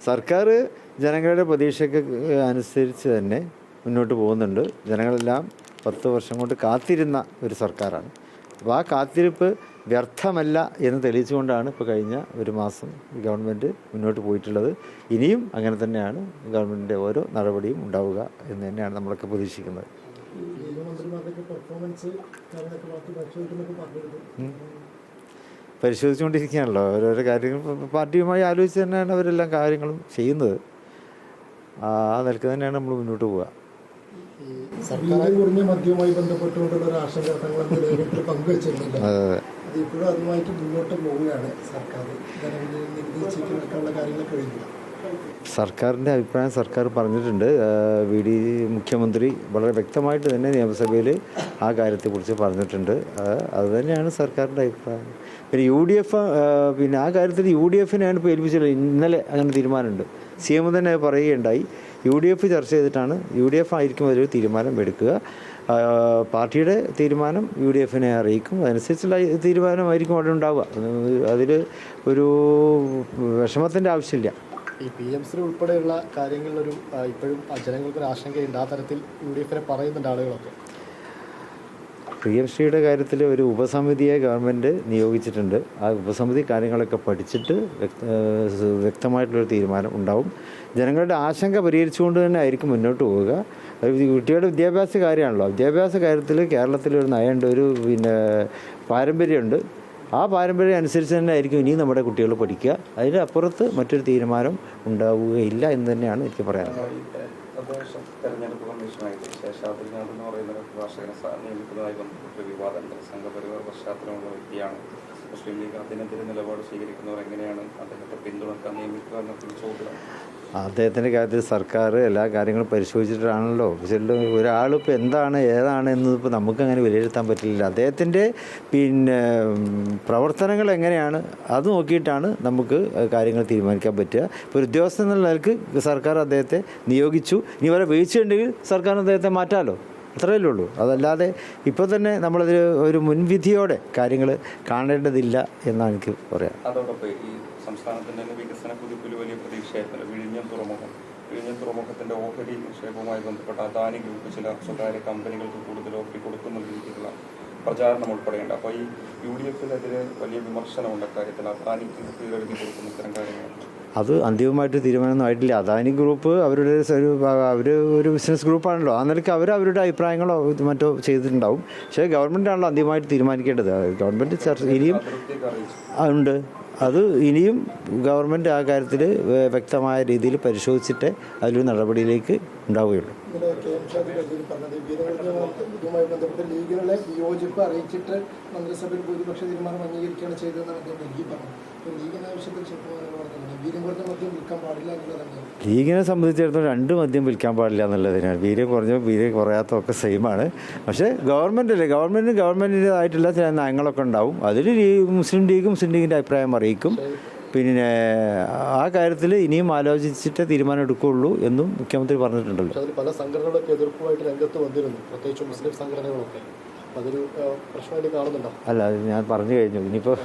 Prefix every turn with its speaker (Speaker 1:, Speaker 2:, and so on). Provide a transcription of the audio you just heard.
Speaker 1: സർക്കാർ ജനങ്ങളുടെ പ്രതീക്ഷയ്ക്ക് അനുസരിച്ച് തന്നെ മുന്നോട്ട് പോകുന്നുണ്ട്. ജനങ്ങളെല്ലാം 10 വർഷം കൊണ്ട് കാത്തിരുന്ന ഒരു സർക്കാരാണ്. അപ്പോൾ ആ കാത്തിരിപ്പ് വ്യർത്ഥമല്ല എന്ന് തെളിയിച്ചുകൊണ്ടാണ് ഇപ്പോൾ കഴിഞ്ഞ ഒരു മാസം ഗവൺമെൻറ് മുന്നോട്ട് പോയിട്ടുള്ളത്. ഇനിയും അങ്ങനെ തന്നെയാണ് ഗവൺമെൻറ്റിൻ്റെ ഓരോ നടപടിയും ഉണ്ടാവുക എന്ന് തന്നെയാണ് നമ്മളൊക്കെ പ്രതീക്ഷിക്കുന്നത്. പരിശോധിച്ചുകൊണ്ടിരിക്കുകയാണല്ലോ ഓരോരോ കാര്യങ്ങൾ. പാർട്ടിയുമായി ആലോചിച്ച് തന്നെയാണ് അവരെല്ലാം കാര്യങ്ങളും ചെയ്യുന്നത്. ആ നിലക്ക് തന്നെയാണ് നമ്മൾ മുന്നോട്ട് പോവുക.
Speaker 2: സർക്കാർ കുറഞ്ഞ മദ്യവുമായി ബന്ധപ്പെട്ടുകൊണ്ടുള്ള ഒരു ആശങ്ക പങ്കുവച്ചിരുന്നില്ല. ഇപ്പോഴും അതുമായിട്ട് മുന്നോട്ട് പോവുകയാണ് സർക്കാർ. നികുതി കാര്യങ്ങളൊക്കെ കഴിഞ്ഞു.
Speaker 1: സർക്കാരിൻ്റെ അഭിപ്രായം സർക്കാർ പറഞ്ഞിട്ടുണ്ട്. മുഖ്യമന്ത്രി വളരെ വ്യക്തമായിട്ട് തന്നെ നിയമസഭയിൽ ആ കാര്യത്തെക്കുറിച്ച് പറഞ്ഞിട്ടുണ്ട്. അത് തന്നെയാണ് സർക്കാരിൻ്റെ അഭിപ്രായം. പിന്നെ പിന്നെ ആ കാര്യത്തിൽ UDFനെയാണ് ഇപ്പോൾ ഏൽപ്പിച്ചത്. ഇന്നലെ അങ്ങനെ തീരുമാനമുണ്ട്. CM തന്നെ പറയുകയുണ്ടായി. UDF ചർച്ച ചെയ്തിട്ടാണ് UDF ആയിരിക്കും ഒരു തീരുമാനം എടുക്കുക. പാർട്ടിയുടെ തീരുമാനം UDFനെ അറിയിക്കും. അതനുസരിച്ചുള്ള തീരുമാനമായിരിക്കും അവിടെ ഉണ്ടാവുക. അതിൽ ഒരു വിഷമത്തിൻ്റെ ആവശ്യമില്ല.
Speaker 2: ഈ PMC ഉൾപ്പെടെയുള്ള കാര്യങ്ങളിലൊരു ഇപ്പോഴും ജനങ്ങൾക്കൊരു ആശങ്കയുണ്ട്. ആ തരത്തിൽ UDFനെ പറയുന്നുണ്ട് ആളുകളൊക്കെ.
Speaker 1: PMCയുടെ കാര്യത്തിൽ ഒരു ഉപസമിതിയെ ഗവൺമെൻറ് നിയോഗിച്ചിട്ടുണ്ട്. ആ ഉപസമിതി കാര്യങ്ങളൊക്കെ പഠിച്ചിട്ട് വ്യക്തമായിട്ടുള്ളൊരു തീരുമാനം ഉണ്ടാവും. ജനങ്ങളുടെ ആശങ്ക പരിഹരിച്ചുകൊണ്ട് തന്നെ ആയിരിക്കും മുന്നോട്ട് പോവുക. കുട്ടികളുടെ വിദ്യാഭ്യാസ കാര്യമാണല്ലോ. വിദ്യാഭ്യാസ കാര്യത്തിൽ കേരളത്തിലൊരു നയമുണ്ട്, ഒരു പാരമ്പര്യമുണ്ട്. ആ പാരമ്പര്യം അനുസരിച്ച് തന്നെ ആയിരിക്കും ഇനിയും നമ്മുടെ കുട്ടികൾ പഠിക്കുക. അതിന് അപ്പുറത്ത് മറ്റൊരു തീരുമാനം ഉണ്ടാവുകയില്ല എന്ന് തന്നെയാണ് എനിക്ക് പറയാനുള്ളത്.
Speaker 3: തെരഞ്ഞെടുപ്പ് കമ്മീഷനായിട്ട് ശേഷാദ്രിനാഥ് എന്ന് പറയുന്ന ഒരു അഭിഭാഷകനെ നിയമിക്കുന്നതുമായി ബന്ധപ്പെട്ട് വിവാദങ്ങൾ സംഘപരിവാർ പശ്ചാത്തലമുള്ള വ്യക്തിയാണ്. മുസ്ലിം ലീഗ് അതിനെതിരെ നിലപാട് സ്വീകരിക്കുന്നവർ എങ്ങനെയാണ് അദ്ദേഹത്തെ പിന്തുണക്കാൻ നിയമിക്കുക എന്നൊരു ചോദ്യം.
Speaker 1: അദ്ദേഹത്തിൻ്റെ കാര്യത്തിൽ സർക്കാർ എല്ലാ കാര്യങ്ങളും പരിശോധിച്ചിട്ടാണല്ലോ. ഒരാളിപ്പോൾ എന്താണ് ഏതാണ് എന്നതിപ്പോൾ നമുക്കങ്ങനെ വിലയിരുത്താൻ പറ്റില്ല. അദ്ദേഹത്തിൻ്റെ പ്രവർത്തനങ്ങൾ എങ്ങനെയാണ് അത് നോക്കിയിട്ടാണ് നമുക്ക് കാര്യങ്ങൾ തീരുമാനിക്കാൻ പറ്റുക. ഇപ്പോൾ ഒരു ഉദ്യോഗസ്ഥൻ എന്നുള്ള നിലക്ക് സർക്കാർ അദ്ദേഹത്തെ നിയോഗിച്ചു. ഇനി വരെ വീഴ്ചയുണ്ടെങ്കിൽ സർക്കാർ അദ്ദേഹത്തെ മാറ്റാമല്ലോ. അത്രയല്ലേ ഉള്ളൂ. അതല്ലാതെ ഇപ്പോൾ തന്നെ നമ്മളതിൽ ഒരു മുൻവിധിയോടെ കാര്യങ്ങൾ കാണേണ്ടതില്ല എന്നാണ് എനിക്ക് പറയാം.
Speaker 3: അതോടൊപ്പം ഈ സംസ്ഥാനത്തിൻ്റെ വികസന കുതിപ്പിൽ വലിയ പ്രതീക്ഷയായിരുന്നല്ലോ വിഴിഞ്ഞം തുറമുഖത്തിൻ്റെ ഓഹരി നിക്ഷേപവുമായി ബന്ധപ്പെട്ട അദാനി ഗ്രൂപ്പ് ചില സ്വകാര്യ കമ്പനികൾക്ക് കൂടുതൽ ഓഹരി കൊടുക്കുന്ന രീതിയിലുള്ള പ്രചാരണം ഉൾപ്പെടെയുണ്ട്. അപ്പോൾ ഈ UDFനെതിരെ വലിയ വിമർശനമുണ്ട് അക്കാര്യത്തിൽ. അദാനി ഗ്രൂപ്പ് എഴുതി കൊടുക്കുന്ന ഇത്തരം കാര്യങ്ങളുണ്ട്.
Speaker 1: അത് അന്തിമമായിട്ട് തീരുമാനമൊന്നും ആയിട്ടില്ല. അദാനി ഗ്രൂപ്പ് അവർ ഒരു ബിസിനസ് ഗ്രൂപ്പാണല്ലോ. ആ നിലയ്ക്ക് അവരുടെ അഭിപ്രായങ്ങളോ മറ്റോ ചെയ്തിട്ടുണ്ടാവും. പക്ഷേ ഗവൺമെൻറ്റാണല്ലോ അന്തിമമായിട്ട് തീരുമാനിക്കേണ്ടത്. ഗവൺമെൻറ് ഇനിയും ഉണ്ട്. അത് ഇനിയും ഗവൺമെൻറ് ആ കാര്യത്തിൽ വ്യക്തമായ രീതിയിൽ പരിശോധിച്ചിട്ട് അതിലൊരു നടപടിയിലേക്ക് ഉണ്ടാവുകയുള്ളൂ.
Speaker 2: അറിയിച്ചിട്ട് മന്ത്രിസഭയിൽ ഭൂരിപക്ഷ തീരുമാനം അംഗീകരിക്കുകയാണ് ചെയ്തതെന്നാണ്
Speaker 1: ലീഗിനെ സംബന്ധിച്ചിടത്തോളം 2 മദ്യം വിൽക്കാൻ പാടില്ല എന്നുള്ളതിനാണ്. വീര്യം കുറഞ്ഞോ വീര്യം കുറയാത്തതൊക്കെ സെയിമാണ്. പക്ഷേ ഗവൺമെൻറ്റിൻ്റെതായിട്ടുള്ള ചില നയങ്ങളൊക്കെ ഉണ്ടാവും. അതിൽ മുസ്ലിം ലീഗിൻ്റെ അഭിപ്രായം അറിയിക്കും. പിന്നെ ആ കാര്യത്തിൽ ഇനിയും ആലോചിച്ചിട്ട് തീരുമാനം എടുക്കുകയുള്ളൂ എന്നും മുഖ്യമന്ത്രി പറഞ്ഞിട്ടുണ്ടല്ലോ.
Speaker 2: പല സംഘടനകളൊക്കെ എതിർപ്പുമായിട്ട് രംഗത്ത് വന്നിരുന്നു, പ്രത്യേകിച്ച് മുസ്ലിം സംഘടനകളൊക്കെ. അതൊരു പ്രശ്നമായിട്ട് കാണുന്നുണ്ടോ?
Speaker 1: അല്ല, അത് ഞാൻ പറഞ്ഞു കഴിഞ്ഞു. ഇനിയിപ്പോൾ